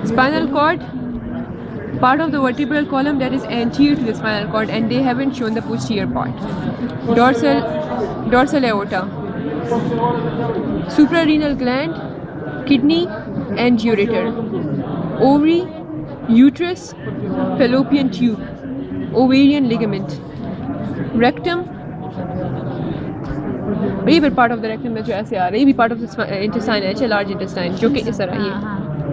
Spinal cord, part of the vertebral column that is anterior to the spinal cord, and they haven't shown the posterior part. Dorsal aorta, suprarenal gland, kidney and ureter, ovary, uterus, fallopian tube, ovarian ligament, rectum. ये भी part of the rectum में जो ऐसे आ रहा है, ये भी part of the intestine है, लार्ज इंटेस्टाइन, जो कि इस तरह ये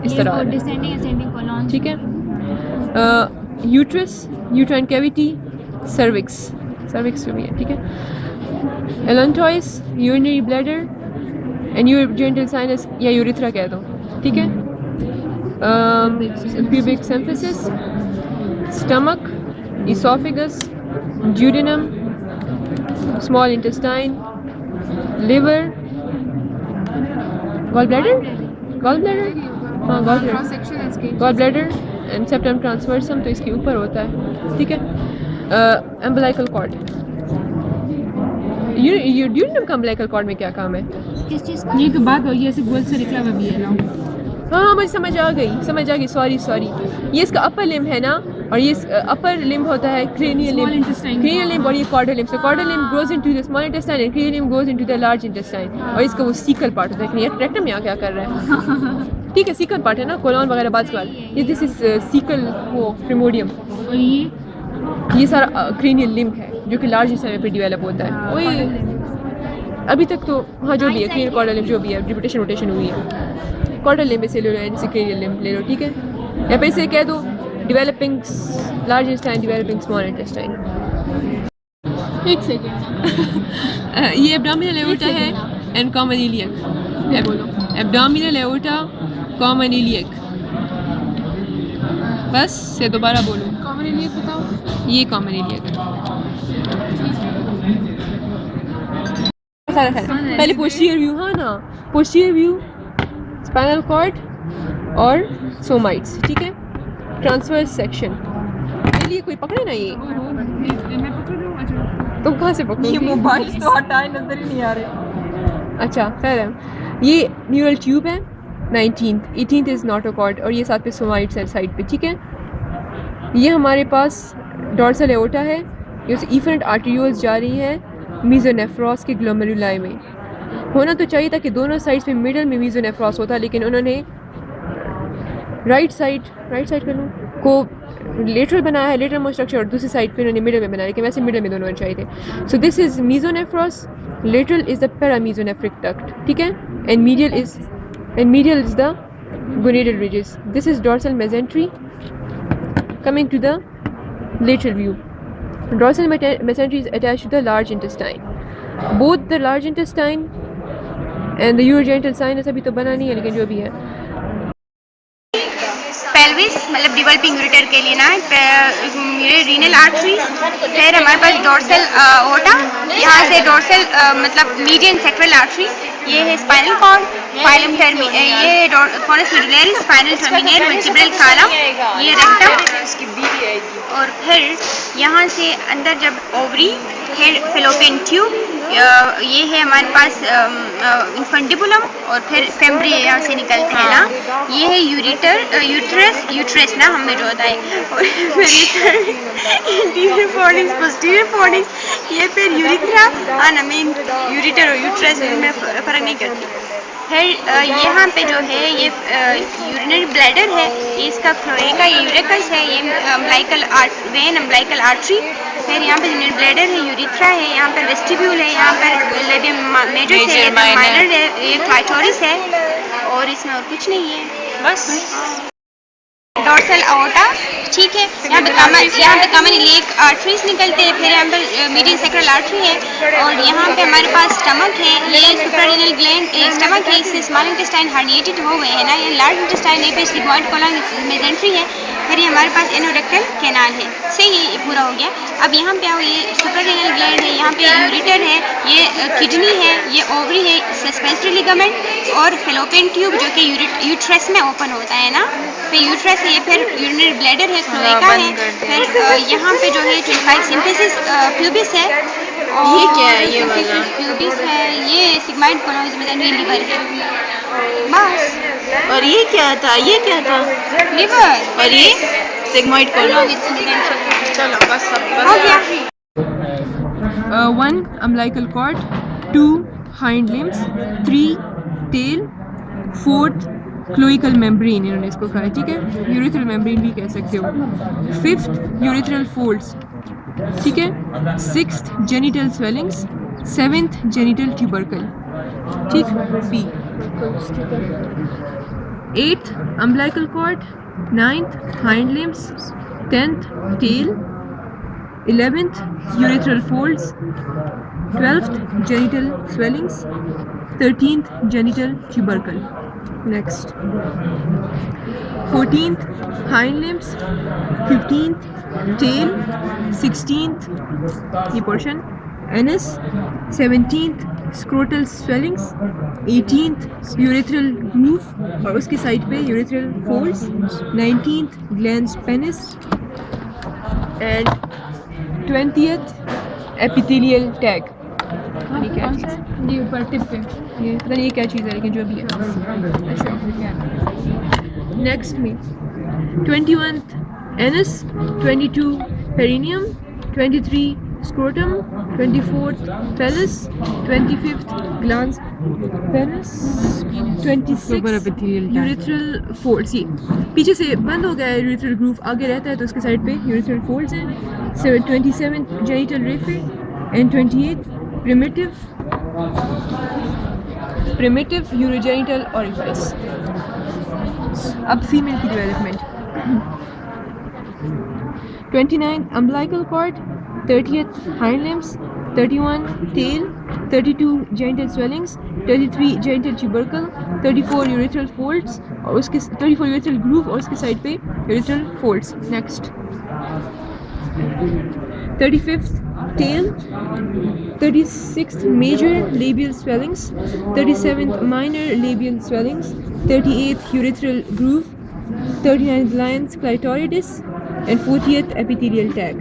इस तरह डिसेंडिंग असेंडिंग कोलन, ठीक है. यूट्रस, यूट्राइन कैविटी, सर्विक्स जो भी है, ठीक है. Allantois, urinary bladder and urogenital sinus या यूरिथ्रा कह दो, ठीक है. Pubic symphysis, stomach, oesophagus, duodenum, small intestine, liver, gall bladder, हाँ gall bladder and septum transversum तो इसके ऊपर होता है, ठीक है. एम्बलाइकल कॉर्ड, ड्यूडेनम का एम्बलाइकल कॉर्ड में क्या काम है? किस चीज़ का? ये तो बात हो ये ऐसे गोल से निकला हुआ भी है ना. हाँ मुझे समझ आ गई, सॉरी. ये इसका अपर लिम्ब है ना, और ये अपर लिम्ब होता है क्रेनियल लिम्ब और ये caudal limb. So caudal limb grows into the small intestine and cranial limb goes into the large intestine, और इसका वो सीकल पार्ट होता है. रेक्टम यहाँ क्या कर रहा है? ठीक है, सीकल पार्ट है ना, कोलन वगैरह बात के बाद ये दिस इज सीकल वो प्रिमोडियम, और ये सारा क्रेनियल लिम्ब है जो कि लार्ज इंटेस्टाइन पे डेवलप होता है. वही अभी तक तो हाँ जो भी है क्रेनियल कॉर्डल लिम्ब जो भी है रोटेशन हुई है. कॉर्डल लिम्ब से ले लो, क्रेनियल लिम्ब ले लो, ठीक है. या फिर इसे कह दो developing large intestine, developing small intestine. एक सेकेंड. ये एब्डोमिनल एओर्टा है and common iliac. Abdominal aorta, common iliac. बस से दोबारा बोलो. कॉमन इलियक बताओ. ये कॉमन इलियक. पहले पोस्टीरियर व्यू, हाँ ना, पोस्टीरियर व्यू, स्पाइनल कॉर्ड और सोमाइट्स, ठीक है. ट्रांसवर्स सेक्शन के लिए कोई पकड़े ना, ये तुम कहाँ से पकड़ो? ये मोबाइल तो हटाए, नजर ही नहीं आ रहे. अच्छा खैर है. ये न्यूरल ट्यूब है 19th, 18th इज नोटोकॉर्ड, और ये साथ पे सोमाइट्स है साइड पे, ठीक है. ये हमारे पास डॉर्सल एओर्टा है, ये उस इफरेंट आर्टेरियोल्स जा रही हैं मीजोनेफ्रॉस के ग्लोमेरुलाई में. होना तो चाहिए था कि दोनों साइड्स में मिडल में मीजोनेफ्रॉस होता, लेकिन उन्होंने राइट साइड कर लूँ को लेटरल बनाया है, लेटरल मोस्ट स्ट्रक्चर, और दूसरी साइड पे उन्होंने मिडल में बनाया, लेकिन वैसे मिडल में दोनों चाहिए थे. So this is mesonephros, lateral is the paramesonephric duct, ठीक है. And medial is the gonadal ridges. This is dorsal mesentery. Coming to the lateral view, dorsal mesentery is attached to the large intestine. Both the large intestine and the urogenital sinus अभी तो बना नहीं है, लेकिन जो भी है. Pelvis मतलब डेवलपिंग यूरेटर के लिए ना रीनल आर्टरी, फिर हमारे पास डोर्सल ओटा, यहाँ से डोर्सल मतलब मीडियन सेक्टरल आर्टरी, ये है स्पाइनल कॉर्ड, फाइलम ये forces medullary, spinal terminal, vertebral column, ये रेक्टम, और फिर यहाँ से अंदर जब ओवरी, फिर फेलोपियन ट्यूब, ये है हमारे पास इन्फेंटिबुलम, और फिर फेम्ब्री यहाँ से निकलते हैं ना. ये है यूटरस ना हमें जो होता है, और फिर इंटीरियर फोर्डिंग्स, पोस्टीरियर फोर्डिंग्स, ये फिर यूरिथ्रा. हाँ ना, मैं यूरिटर और यूटरस में फ़र्क नहीं करती. फिर यहाँ पे जो है ये यूरिनरी ब्लैडर है, ये इसका क्लोएका, ये यूरेकस है, ये अम्बलाइकल आर्टरी. फिर यहाँ पे यूरिनरी ब्लैडर है, यूरिथ्रा है, यहाँ पर वेस्टिब्यूल है, यहाँ पर लेबियम मेजर है, ये माइनर है, ये क्लाइटोरिस है, और इसमें और कुछ नहीं है बस. डॉर्सल अओर्टा, ठीक है. यहाँ पे कॉमन इलियक आर्टरीज निकलते हैं, फिर यहाँ पर मीडियन सेक्टरल आर्टरी है, और यहाँ पे हमारे पास स्टमक है, ये सुप्रारेनल ग्लैंड स्टमक है, इससे स्मॉल इंटेस्टाइन हार्निएटेड हो गए हैं ना, ये लार्ज इंटेस्टाइन है, फिर सिग्मॉइड कोलन मेसेंट्री है, फिर ये हमारे पास एनोरेक्टल कैनाल है. से ये पूरा हो गया. अब यहाँ पे आओ, ये सुप्रारेनल ग्लैंड है, यहाँ पे यूरेटर है, ये किडनी है, ये ओवरी है, सस्पेंसरी लिगामेंट, और फेलोपियन ट्यूब जो कि यूट्रस में ओपन होता है ना, फिर यूट्रस है, फिर यूरिनरी ब्लैडर है, क्लोएका है, फिर यहाँ पे जो है 25 सिंथेसिस प्यूबिस है, और ये क्या है, ये वाला प्यूबिस है, ये सिग्मॉइड कोलन मेसेंट्री लिवर है. बस। और ये क्या था, ये क्या था? लिवर। और ये सिग्मोइड कोलन। चलो बस हो गया। 1 umbilical cord, 2 hind limbs, 3 tail, 4th cloacal membrane इन्होंने इसको कहा है, ठीक है, urethral membrane भी कह सकते हो, 5th urethral folds, ठीक है, 6th genital swellings, 7th genital tubercle, ठीक, B, 8th umbilical cord, 9th hind limbs, 10th tail, 11th urethral folds, 12th genital swellings, 13th genital tubercle. Next. 14th hind limbs, 15th tail, 16th ये portion anus, 17th scrotal swellings, 18th urethral groove और उसके side पे urethral folds, 19th glans penis and 20th epithelial tag. ये क्या चीज़ है? ये ऊपर tip पे ये पता नहीं ये क्या चीज़ है लेकिन जो भी है। अच्छा नेक्स्ट में 21th anus, 22 perineum, 23 scrotum, 24th phallus, 25th glans penis, 26th urethral folds। ये पीछे से बंद हो गया है urethral groove, आगे रहता है तो उसके साइड पे urethral folds हैं। 27th genital raphe and 28th primitive urogenital orifice। अब फीमेल की development 29 umbilical cord, 30th hind limbs, 31 tail, 32 genital swellings, 33 genital tubercle, 34 urethral folds और उसके 34 urethral groove और उसके साइड पे urethral folds। Next 35th tail, 36th major labial swellings, 37th minor labial swellings, 38th urethral groove, 39th glans clitoridis and 40th epithelial tag.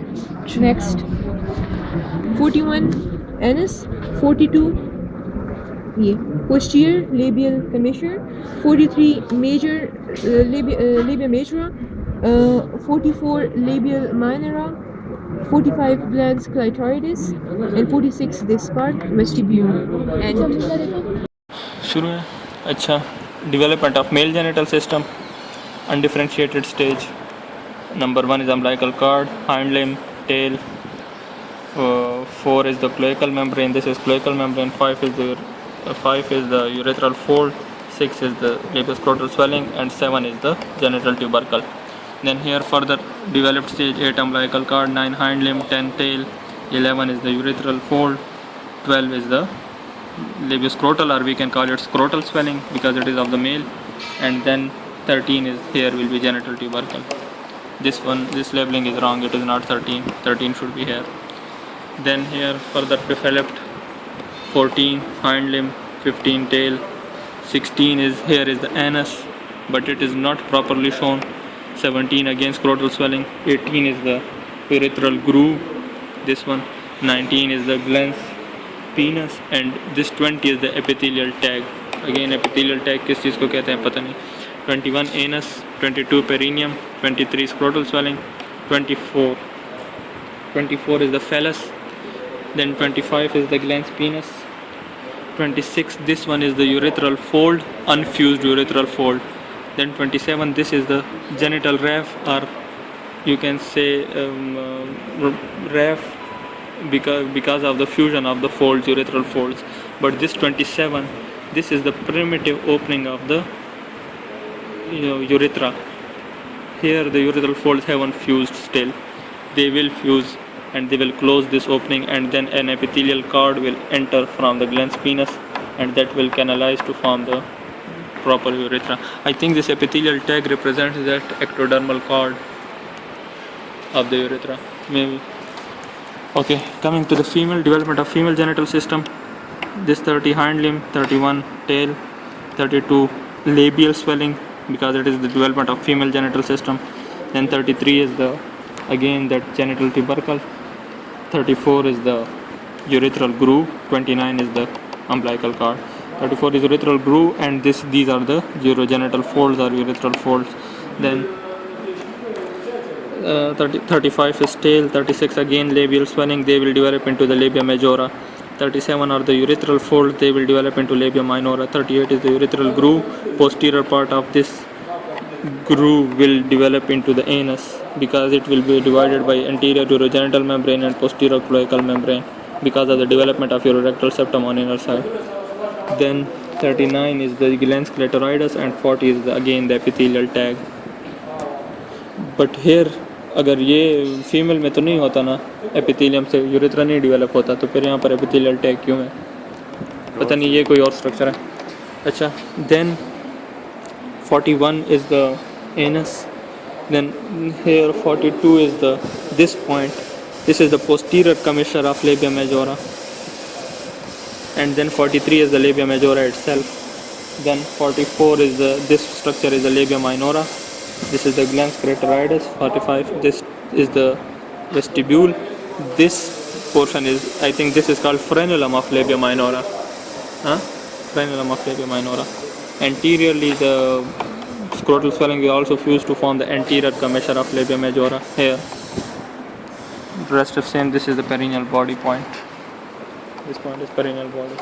Next 41 anus, 42 ये posterior labial commissure, 43 major labia majora, 44 labial minora, 45 glans clitoridis and 46 this part vestibule and शुरू है। अच्छा, development of male genital system, undifferentiated stage. Number 1 is umbilical cord, hind limb, tail. 4 is the cloacal membrane. This is cloacal membrane. 5 is the urethral fold. 6 is the labioscrotal swelling, and 7 is the genital tubercle. Then here further developed stage: 8 umbilical cord, 9 hind limb, 10 tail, 11 is the urethral fold, 12 is the labioscrotal, or we can call it scrotal swelling because it is of the male, and then 13 is here will be genital tubercle. This labeling is wrong, it is not 13, 13 should be here. Then here further developed 14 hind limb, 15 tail, 16 is here is the anus, but it is not properly shown. 17 again scrotal swelling, 18 is the urethral groove, this one, 19 is the glans penis, and this 20 is the epithelial tag. Again epithelial tag किस चीज़ को कहते हैं पता नहीं. 21 anus, 22 perineum, 23 scrotal swelling, 24 is the phallus, then 25 is the glans penis, 26 this one is the urethral fold, unfused urethral fold, then 27 this is the genital raphe, or you can say raphe because of the fusion of the folds, urethral folds. But this 27, this is the primitive opening of the urethra. Here the urethral folds haven't fused still. They will fuse and they will close this opening, and then an epithelial cord will enter from the glans penis, and that will canalize to form the proper urethra. I think this epithelial tag represents that ectodermal cord of the urethra, maybe. Okay, coming to the female, development of female genital system. This 30 hind limb, 31 tail, 32 labial swelling because it is the development of female genital system. Then 33 is the again that genital tubercle, 34 is the urethral groove, 29 is the umbilical cord. 34 is urethral groove, and these are the urogenital folds or urethral folds. Then 35 is tail, 36 again labial swelling, they will develop into the labia majora. 37 are the urethral folds, they will develop into labia minora. 38 is the urethral groove, posterior part of this groove will develop into the anus because it will be divided by anterior urogenital membrane and posterior cloacal membrane because of the development of urorectal septum on inner side. Then 39 is the glans clitoridis and 40 is again the epithelial tag. But here अगर ये female में तो नहीं होता ना, epithelium से urethra नहीं develop होता, तो फिर यहाँ पर एपिथेलियल टैग क्यों है पता नहीं, ये कोई और स्ट्रक्चर है. अच्छा, then 41 is the anus. Then here 42 is this point. This is the posterior commissure of labia majora. And then 43 is the labia majora itself. Then 44 is this structure is the labia minora. This is the glans clitoridis. 45, this is the vestibule. This portion is, I think this is called frenulum of labia minora. Frenulum of labia minora. Anteriorly the scrotal swelling is also fused to form the anterior commissure of labia majora here. The rest of same, this is the perineal body point. This point is perineal body.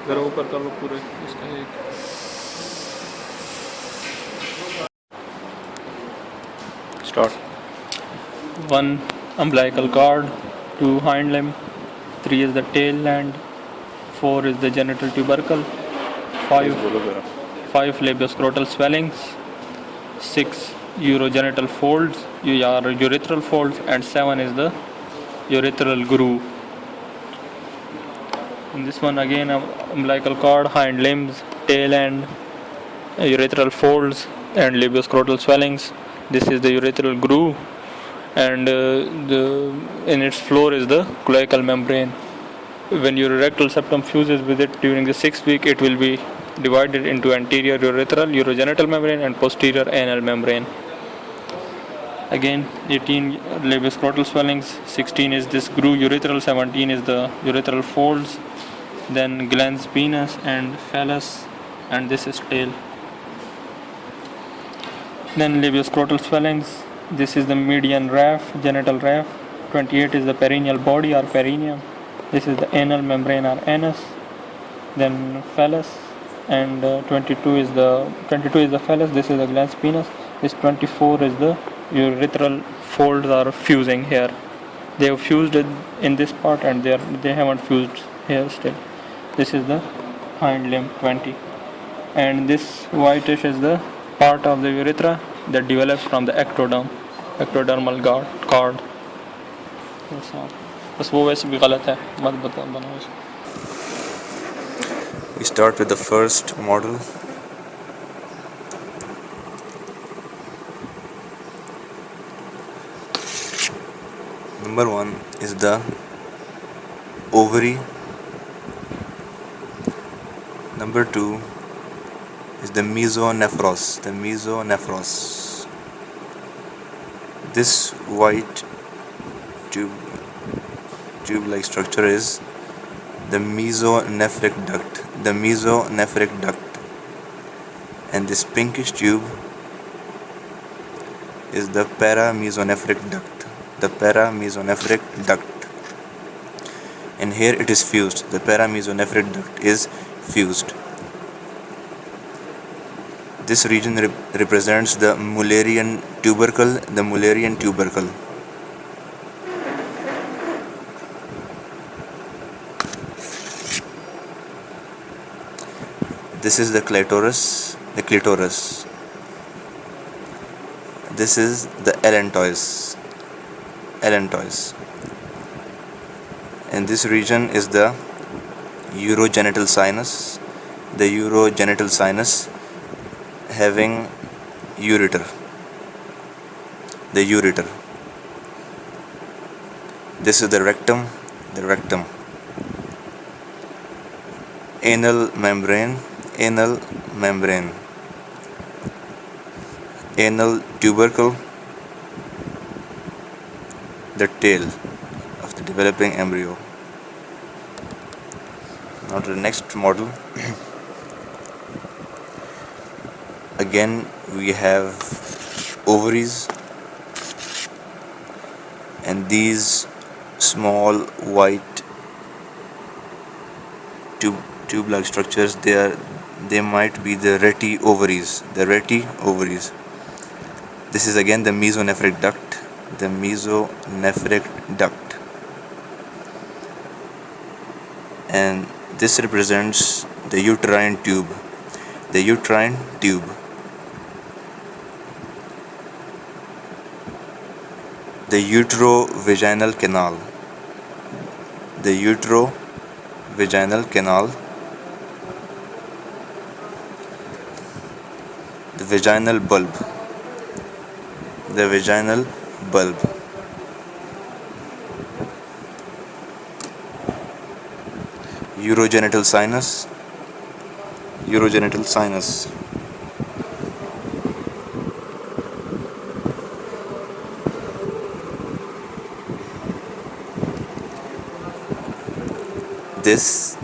जरा ऊपर कर लो पूरे इसका एक. Start. 1 umbilical cord, 2 hind limb, 3 is the tail end, 4 is the genital tubercle, 5 labioscrotal swellings, 6 urogenital folds, urethral folds, and 7 is the urethral groove. In this one again umbilical cord, hind limbs, tail end, urethral folds and labioscrotal swellings. This is the urethral groove, and in its floor is the cloacal membrane. When urorectal septum fuses with it during the 6th week, it will be divided into anterior urethral urogenital membrane and posterior anal membrane. Again 18 labioscrotal swellings, 16 is this groove urethral, 17 is the urethral folds, then glans penis and phallus, and this is tail. Then labioscrotal swellings, this is the median raphe, genital raphe. 28 is the perineal body or perineum. This is the anal membrane or anus. Then phallus, and 22 is the phallus. This is the glans penis. This 24 is the urethral folds are fusing here. They have fused in this part and they haven't fused here still. This is the hind limb 20, and this whitish is the part of the urethra that develops from the ectodermal cord. That's all. बस वो वैसे भी गलत है, मत बनाओ इसको. We start with the first model. Number 1 is the ovary. Number 2 is the mesonephros. This white tube-like structure is the mesonephric duct. And this pinkish tube is the paramesonephric duct. And here it is fused. The paramesonephric duct is fused. This region represents the Mullerian tubercle. This is the clitoris. This is the allantois. And this region is the urogenital sinus. The urogenital sinus having ureter. This is the rectum. Anal membrane. Anal tubercle. The tail of the developing embryo. Now to the next model. Again we have ovaries, and these small white tube-like structures, they might be the reti ovaries. The reti ovaries. This is again the mesonephric duct. The mesonephric duct, and this represents the uterine tube. The uterine tube. The uterovaginal canal. The uterovaginal canal. The vaginal bulb. The vaginal bulb. Urogenital sinus. Urogenital sinus. This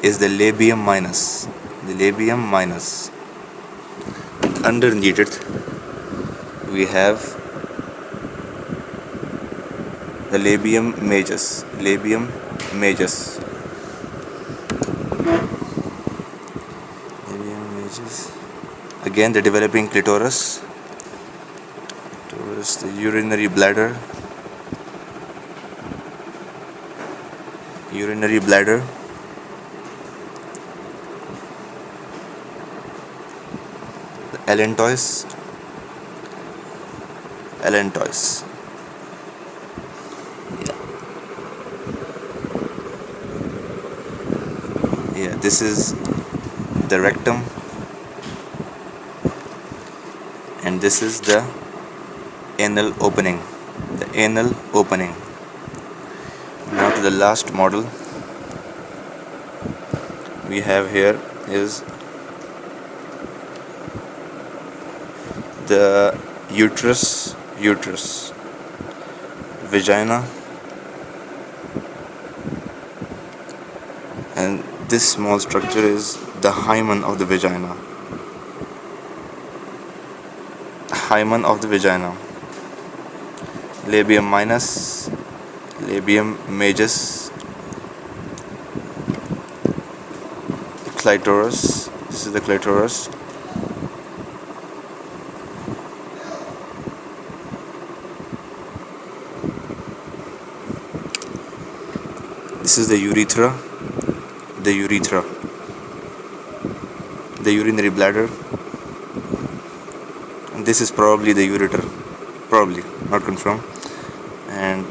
is the labium minus. The labium minus. Underneath it, we have the labium majus. Labium majus. Labium majus. Again, the developing clitoris. Clitoris, the urinary bladder. Urinary bladder. The allantois. Allantois. Yeah, this is the rectum, and this is the anal opening. The anal opening. Now to the last model we have here is the uterus, vagina, and this small structure is the hymen of the vagina. Hymen of the vagina. Labium minus, labium majus, the clitoris. This is the clitoris. This is the urethra. The urethra. The urinary bladder. And this is probably the ureter. Probably, not confirmed. And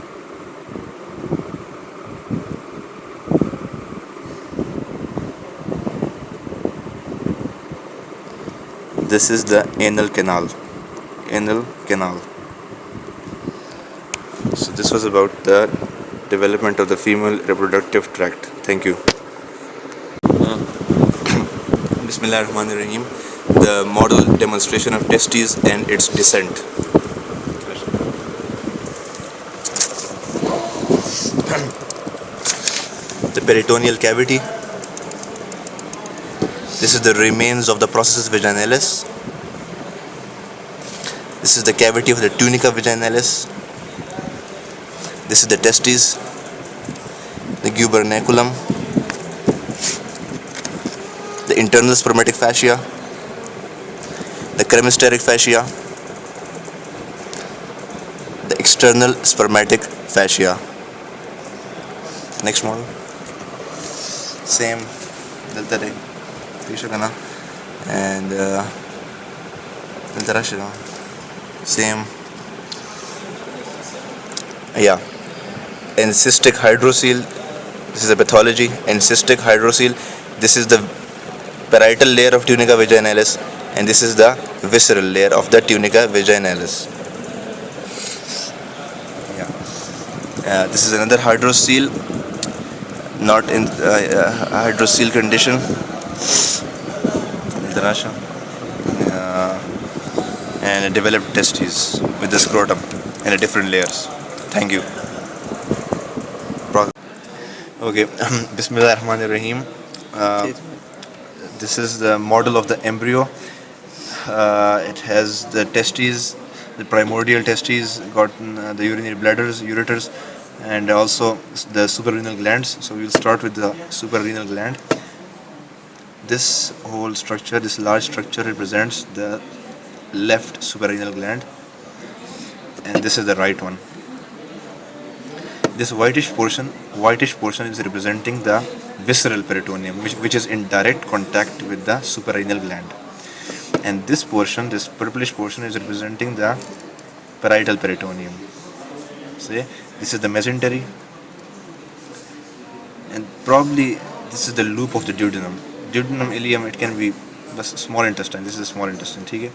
this is the anal canal. Anal canal. So this was about the development of the female reproductive tract. Thank you. Bismillahirrahmanirrahim. The model demonstration of testes and its descent. The peritoneal cavity. This is the remains of the processus vaginalis. This is the cavity of the tunica vaginalis. This is the testes, the gubernaculum, the internal spermatic fascia, the cremasteric fascia, the external spermatic fascia. Next model. Same. And same. Yeah. Encystic hydrocele. This is the pathology. Encystic hydrocele. This is the parietal layer of tunica vaginalis, and this is the visceral layer of the tunica vaginalis. Yeah. This is another hydrocele, not in hydrocele condition. And developed testes with the scrotum and different layers. Thank you. Okay, Bismillahirrahmanirrahim. This is the model of the embryo. It has the testes, the primordial testes, got the urinary bladders, ureters, and also the suprarenal glands. So we'll start with the suprarenal gland. This whole structure, this large structure, represents the left suprarenal gland, and this is the right one. This whitish portion is representing the visceral peritoneum, which is in direct contact with the suprarenal gland. And this portion, this purplish portion, is representing the parietal peritoneum. See, this is the mesentery, and probably this is the loop of the duodenum. Duodenum, ileum, it can be small intestine. This is the small intestine. Okay?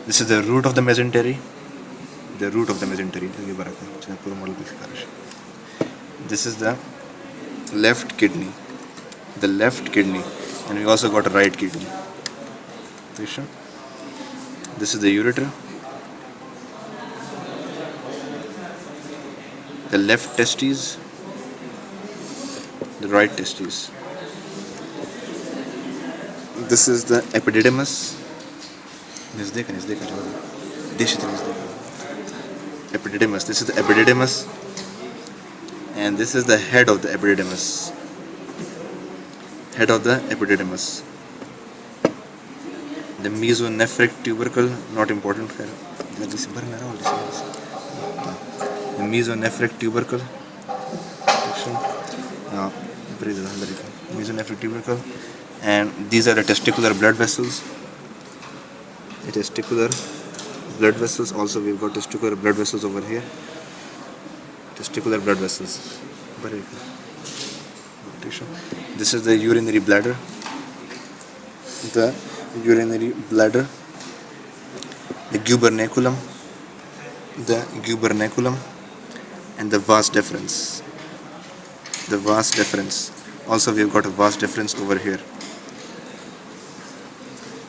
This is the root of the mesentery. The root of the mesentery. This is the left kidney. The left kidney, and we also got a right kidney. This is the ureter. The left testes, the right testes. This is the epididymis. Epididymis. This is the epididymis, and this is the head of the epididymis. Head of the epididymis. The mesonephric tubercle, not important. The mesonephric tubercle. Mesonephric tubercle, and these are the testicular blood vessels. The testicular blood vessels. Also, we've got testicular blood vessels over here. Testicular blood vessels. This is the urinary bladder. The urinary bladder. The gubernaculum. The gubernaculum, and the vas deferens. The vas deferens. Also, we've got a vas deferens over here.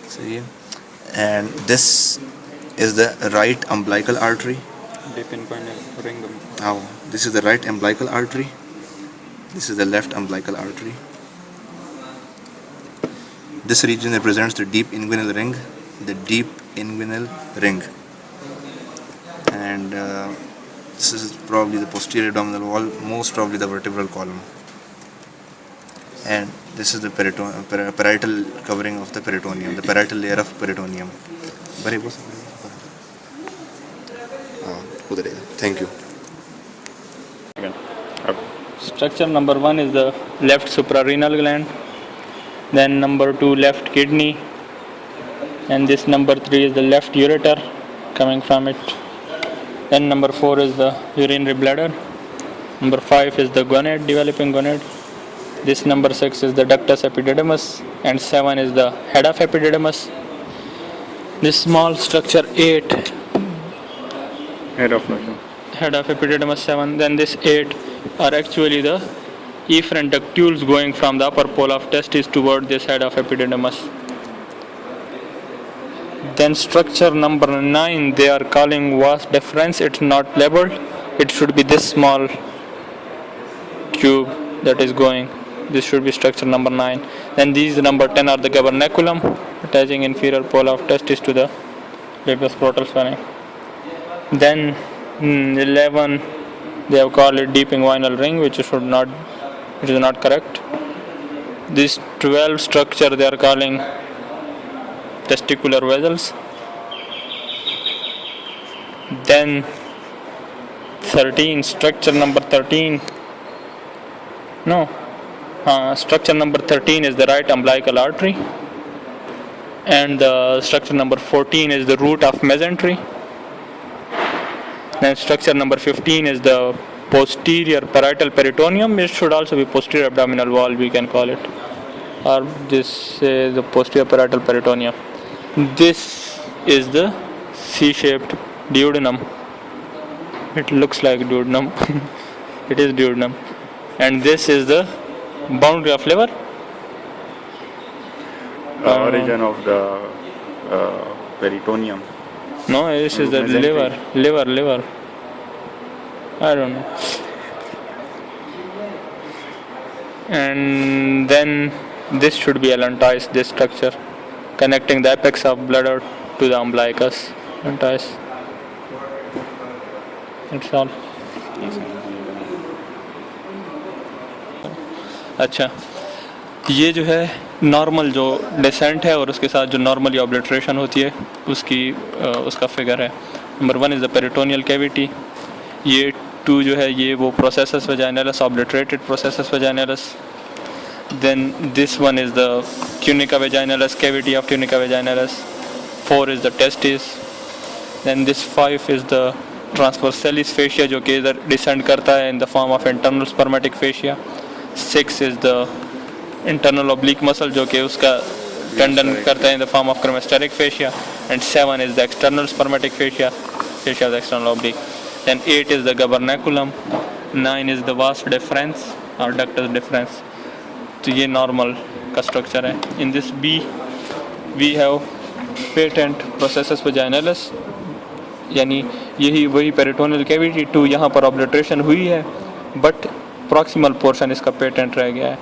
See, and this is the right umbilical artery. Deep inguinal ring. Now, this is the right umbilical artery. This is the left umbilical artery. This region represents the deep inguinal ring. The deep inguinal ring. And this is probably the posterior abdominal wall, most probably the vertebral column. And this is the parietal covering of the peritoneum, the parietal layer of peritoneum. Thank you. Structure number 1 is the left suprarenal gland, then number 2 left kidney, and this number 3 is the left ureter coming from it. Then number 4 is the urinary bladder. Number 5 is the gonad, developing gonad. This number 6 is the ductus epididymis, and 7 is the head of epididymis. This small structure 8, head of epididymis 7. Then this 8 are actually the efferent ductules going from the upper pole of testis toward this head of epididymis. Then structure number 9 they are calling vas deferens. It's not labeled. It should be this small tube that is going. This should be structure number 9. Then these number 10 are the gubernaculum, attaching inferior pole of testis to the labioskrotal swelling. Then 11 they have called it deep inguinal ring, which is not correct. This 12 structure they are calling testicular vessels. Then 13, structure number 13. Structure number 13 is the right umbilical artery, and the structure number 14 is the root of mesentery. Then structure number 15 is the posterior parietal peritoneum. It should also be posterior abdominal wall, we can call it, or this is the posterior parietal peritoneum. This is the C-shaped duodenum. It looks like duodenum. It is duodenum. And this is the boundary of liver. Origin of the peritoneum. No, this is the liver. I don't know. And then this should be allantois, this structure, connecting the apex of bladder to the umbilicus. Allantois. That's all. अच्छा, ये जो है normal जो decent है और उसके साथ जो नॉर्मली ऑब्लिट्रेशन होती है उसका फिगर है. Number 1 is the peritoneal cavity. ये 2 जो है ये वो processus vaginalis, obliterated processus vaginalis. Then this one is the tunica vaginalis, cavity of tunica vaginalis. 4 is the testis. Then this 5 is the transversalis fascia जो कि इधर descend करता है in the form of internal spermatic fascia. 6 is the internal oblique muscle जो कि उसका tendon करता है in the form of cremasteric fascia. And 7 is the external spermatic fascia, fascia of the external oblique. Then 8 is the gubernaculum. 9 is the vas deferens or ductus deferens. तो ये normal का structure है. In this B we have patent processus vaginalis, यानी यही वही peritoneal cavity. 2 यहाँ पर obliteration हुई है बट प्रॉक्सिमल पोर्शन इसका पेटेंट रह गया है.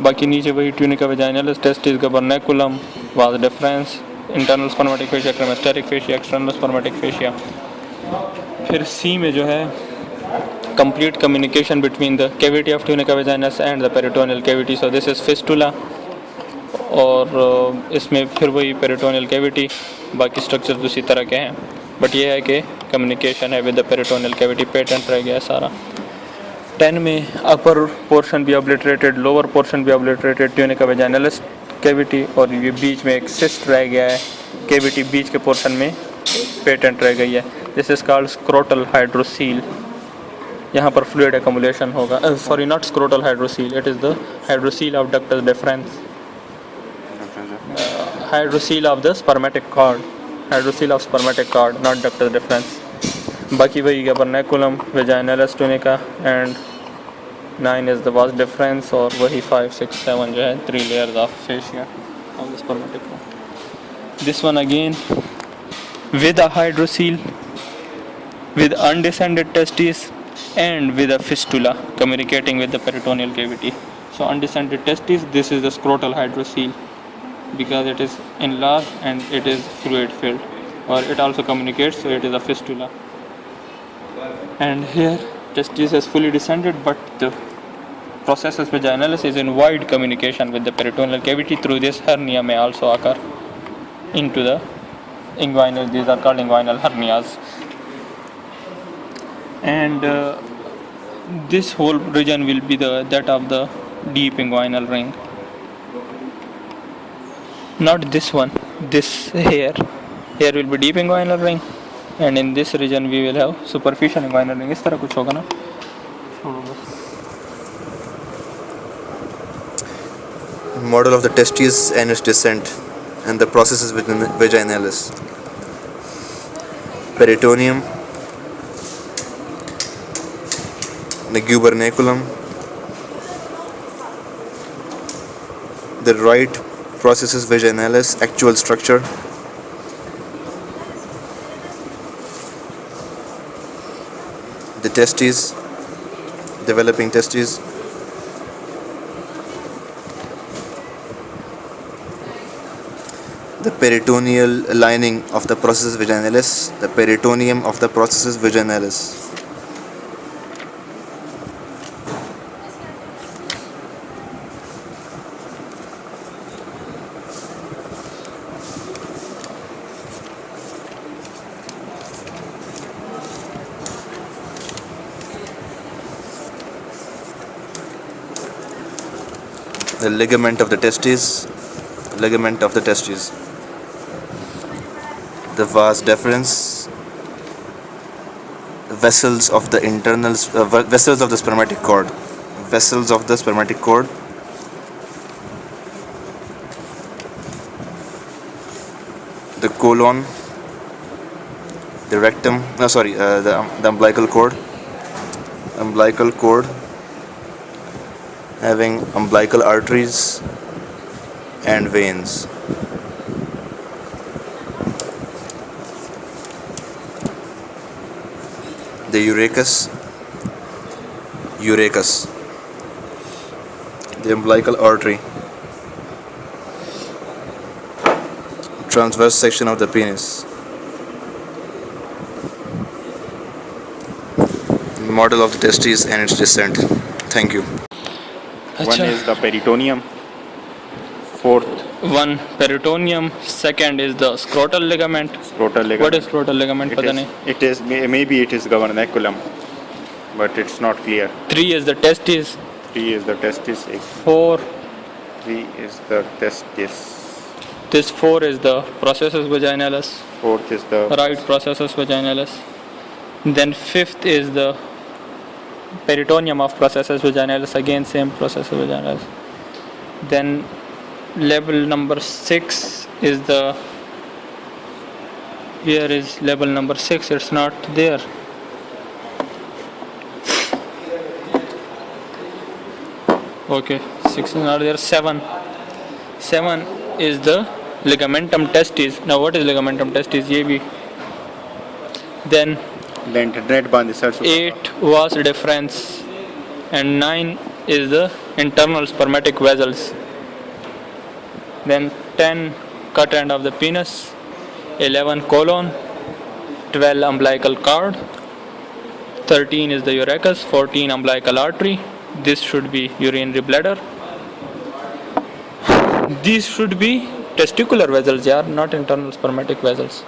बाकी नीचे वही tunica vaginalis, testis, gubernaculum, vas deferens, internal spermatic fascia, cremasteric fascia, external spermatic fascia. फिर सी में जो है complete communication between the cavity of tunica vaginalis and the peritoneal cavity. So this is fistula और इसमें फिर वही peritoneal cavity, बाकी structures उसी तरह के हैं बट ये है कि communication है with the peritoneal cavity. patent रह गया सारा. 10 में upper portion भी obliterated, lower portion भी obliterated, tunica vaginalis cavity, और ये बीच में एक cyst रह गया है, cavity बीच के portion में patent रह गई है. This is called scrotal hydrocele. यहाँ पर fluid accumulation होगा. Sorry, not scrotal hydrocele. It is the hydrocele of ductus deferens. Hydrocele of the spermatic cord. Hydrocele of spermatic cord, not ductus deferens. बाकी वही gubernaculum, vaginalis, tunica, and 9 is the vas deferens, और वही 5, 6, 7 जो है 3 layers of fascia of the spermatic cord. This one again with a hydrocele, with undescended testes, and with a fistula communicating with the peritoneal cavity. So undescended testis, this is the scrotal hydrocele because it is enlarged and it is fluid filled, or it also communicates, so it is a fistula. And here testis is fully descended but the processus vaginalis is in wide communication with the peritoneal cavity. Through this hernia may also occur into the inguinal. These are called inguinal hernias. And this whole region will be that of the deep inguinal ring. Not this one, this here will be deep inguinal ring, and in this region we will have superficial inguinal ring. इस तरह कुछ होगा ना. Model of the testes and its descent and the processes within the vaginalis. Peritoneum, the gubernaculum, the right processus vaginalis, actual structure, the testes, developing testes, the peritoneal lining of the processus vaginalis, the peritoneum of the processus vaginalis. The ligament of the testes, the vas deferens, vessels of the vessels of the spermatic cord, the colon, the rectum, the umbilical cord, having umbilical arteries and veins. The urachus, the umbilical artery, transverse section of the penis. Model of the testes and its descent. Thank you. One is the peritoneum. Fourth, one peritoneum, second is the scrotal ligament. scrotal ligament. What is scrotal ligament? It पता is, नहीं. it is maybe it is gubernaculum, but it's not clear. 3 is the testis. 3 is the testis. 4, 3 is the testis. this 4 is the processus vaginalis. 4th is the Right processus vaginalis. Then 5th is the peritoneum of processus vaginalis. Again same processus vaginalis. Then level number 6 is the, here is level number 6, it's not there. Okay, 6 is not there. 7 is the ligamentum testis. Now what is ligamentum testis? ये भी. Then red band is also 8 was deferens and 9 is the internal spermatic vessels. Then 10 cut end of the penis, 11 colon, 12 umbilical cord, 13 is the urachus, 14 umbilical artery. This should be urinary bladder. These should be testicular vessels, yaar, not internal spermatic vessels.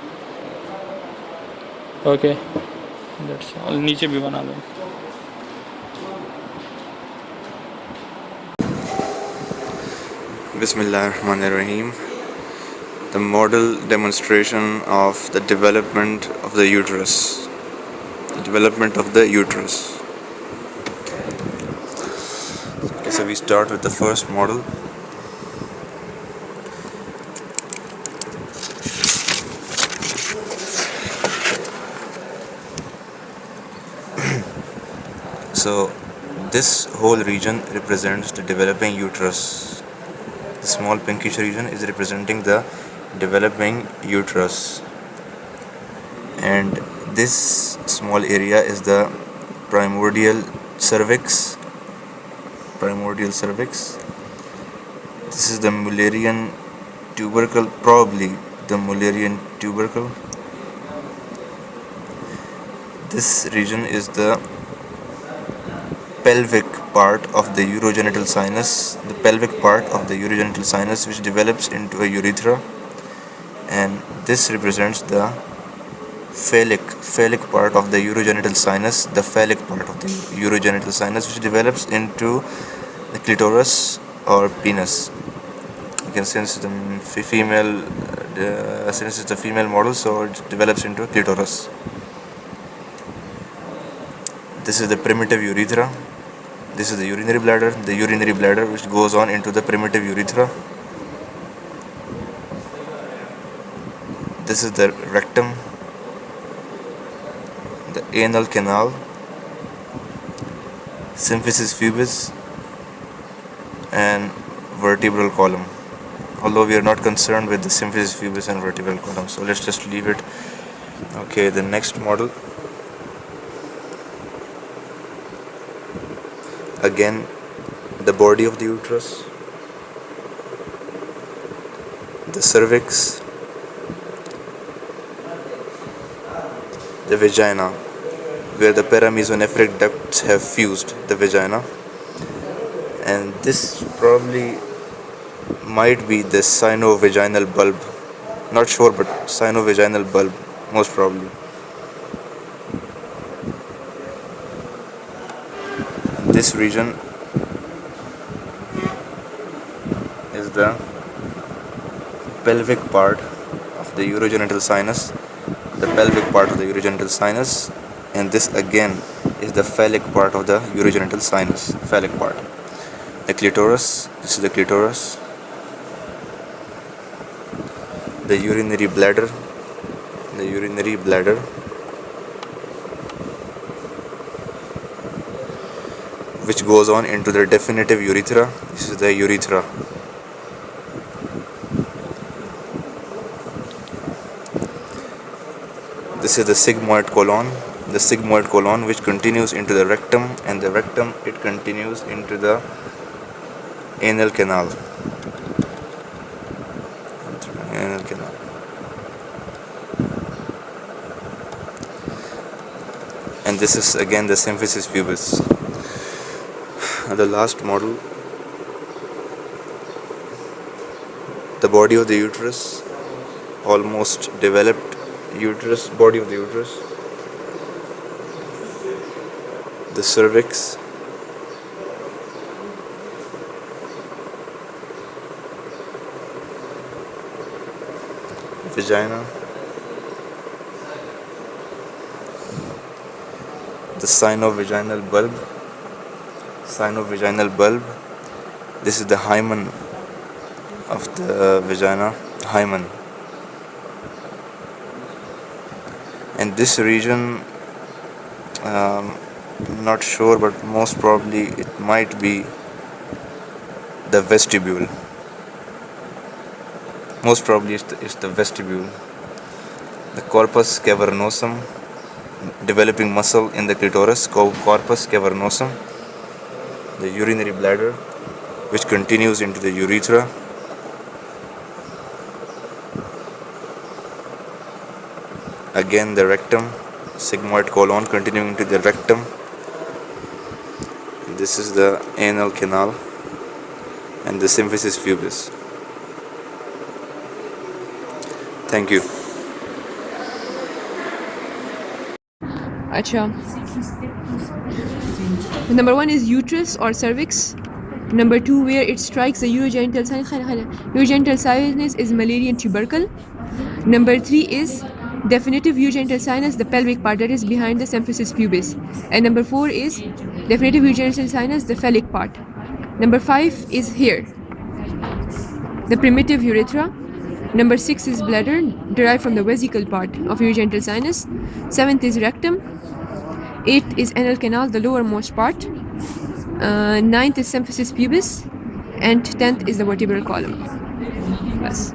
Okay, that's all. नीचे भी बना लो. Bismillahirrahmanirrahim. The model demonstration of the development of the uterus. The development of the uterus. Okay, so we start with the first model. So this whole region represents the developing uterus. The small pinkish region is representing the developing uterus, and this small area is the primordial cervix. This is the Mullerian tubercle, probably the Mullerian tubercle. This region is the pelvic part of the urogenital sinus, which develops into a urethra, and this represents the phallic part of the urogenital sinus, which develops into the clitoris or penis. You can sense the female, since it's a female model, so it develops into a clitoris. This is the primitive urethra. This is the urinary bladder, which goes on into the primitive urethra. This is the rectum, the anal canal, symphysis pubis, and vertebral column. Although we are not concerned with the symphysis pubis and vertebral column, so let's just leave it. Okay, the next model. Again, the body of the uterus, the cervix, the vagina, where the paramesonephric ducts have fused the vagina, and this probably might be the sinovaginal bulb. Not sure, but sinovaginal bulb, most probably. This region is the pelvic part of the urogenital sinus, and this again is the phallic part of the urogenital sinus, The clitoris, this is the clitoris, the urinary bladder, which goes on into the definitive urethra. This is the urethra. This is the sigmoid colon, which continues into the rectum, and the rectum, it continues into the anal canal. and this is again the symphysis pubis. And the last model, the body of the uterus, almost developed uterus, body of the uterus, the cervix, vagina, the sinovaginal bulb. This is the hymen of the vagina, hymen. And this region, not sure, but most probably it might be the vestibule. Most probably it's the vestibule. The corpus cavernosum, developing muscle in the clitoris, corpus cavernosum. The urinary bladder, which continues into the urethra. Again the rectum, sigmoid colon continuing into the rectum. This is the anal canal and the symphysis pubis. Thank you. Acha. Number 1 is uterus or cervix. Number 2, where it strikes the urogenital sinus. Urogenital sinus is Mullerian tubercle. Number 3 is definitive urogenital sinus, the pelvic part that is behind the symphysis pubis. And number 4 is definitive urogenital sinus, the phallic part. Number 5 is here, the primitive urethra. Number 6 is bladder, derived from the vesical part of urogenital sinus. 7th is rectum. 8th is anal canal, the lowermost part. 9th is symphysis pubis. And 10th is the vertebral column. Bas.